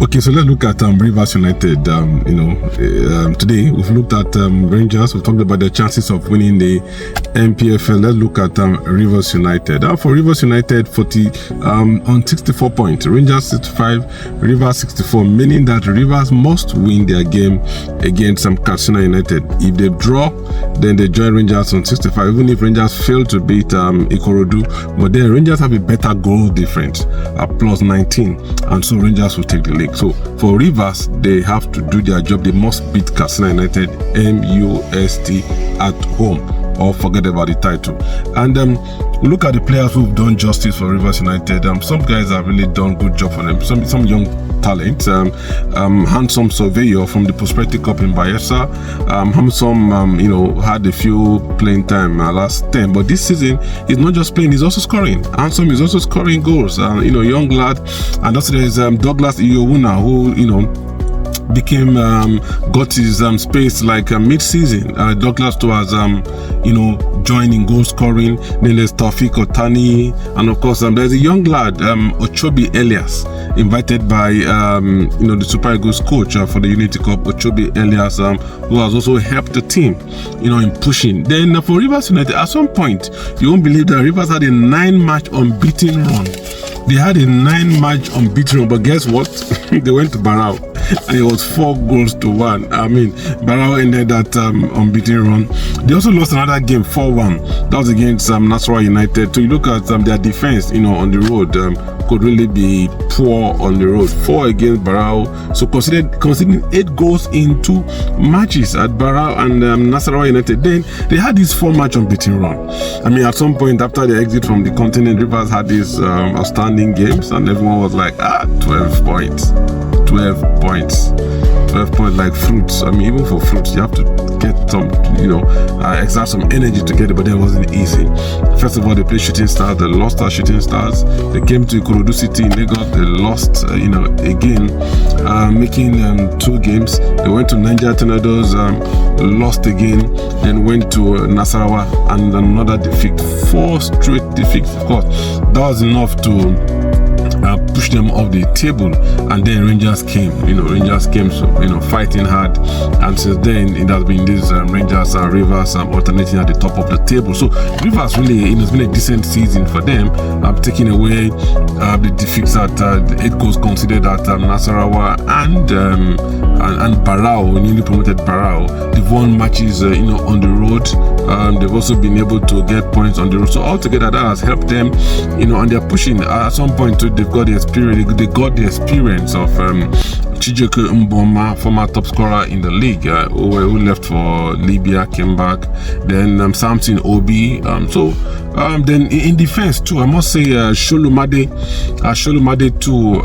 Okay, so let's look at Rivers United. Today we've looked at Rangers. We've talked about the chances of winning the NPFL. Let's look at Rivers United. For Rivers United, 40 on 64 points. Rangers 65, Rivers 64, meaning that Rivers must win their game against Katsina United. If they draw, then they join Rangers on 65. Even if Rangers fail to beat Ikorodu, but then Rangers have a better goal difference at plus 19, and so Rangers will take the league. So for Rivers, they have to do their job. They must beat Katsina United MUST at home, or forget about the title. And look at the players who've done justice for Rivers United. Some guys have really done good job for them. Some young talent. Handsome Surveyor from the Prosperity Cup in Bayelsa. Handsome, had a few playing time last time, but this season he's not just playing; he's also scoring. Handsome is also scoring goals. Young lad, and also there's Douglas Iyowuna, who got his space like mid-season. Douglas too has joining goal scoring. Then there's Taufik Otani, and of course there's a young lad, Ochobi Elias, invited by the Super Eagles coach for the Unity Cup, Ochobi Elias, who has also helped the team in pushing. Then for Rivers United, at some point you won't believe that Rivers had a 9-match unbeaten run. They had a 9-match unbeaten run, but guess what? They went to Barao, and it was 4-1. Barao ended that unbeaten run. They also lost another game, 4-1. That was against Nasarawa United. So you look at their defense, on the road, could really be poor on the road. 4 against Barao. So considering 8 goals in 2 matches at Barao and Nasarawa United, then they had this 4-match unbeaten run. At some point after the exit from the continent, Rivers had these outstanding games, and everyone was like, 12 points. 12 points like fruits. Even for fruits, you have to get some, exert some energy to get it, but then it wasn't easy. First of all, they played Shooting Stars. They lost our Shooting Stars. They came to Ikorodu City in Lagos. They lost, again, making 2 games. They went to Niger Tornadoes, lost again. Then went to Nasarawa, and another defeat. 4 straight defeats. Of course, that was enough to push them off the table, and then Rangers came. Fighting hard, and since then it has been this Rangers and Rivers alternating at the top of the table. So Rivers really, it's been a decent season for them. Taking away the defeats at the 8 goals considered at Nasarawa and Barao, newly promoted Barao. They've won matches, on the road. They've also been able to get points on the road. So altogether, that has helped them, and they're pushing. At some point, too, they've got the experience. They got the experience of Chijioke Mboma, former top scorer in the league, who left for Libya, came back. Then Samson Obi. Then in defense too, I must say Sholumade too.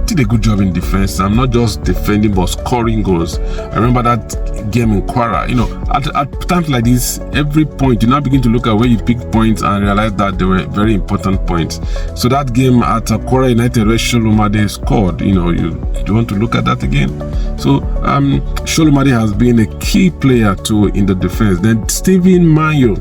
Did a good job in defense. I'm not just defending but scoring goals. I remember that game in Kwara. At times like this, every point you now begin to look at where you picked points and realize that they were very important points. So that game at Kwara United where Sholumade scored, you want to look at that again. So Sholumade has been a key player too in the defense. Then Stephen Manyo,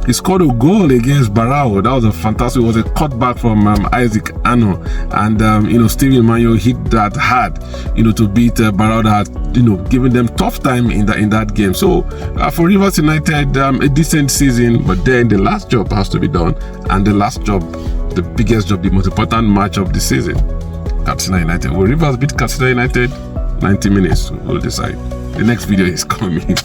he scored a goal against Barao. That was a fantastic. It was a cutback from Isaac Ano, and Stephen Manyo hit that hard, to beat Barao that had, given them tough time in that game. So for Rivers United, a decent season, but then the last job has to be done, and the last job, the biggest job, the most important match of the season, Katsina United. Will Rivers beat Katsina United? 90 minutes will decide. The next video is coming.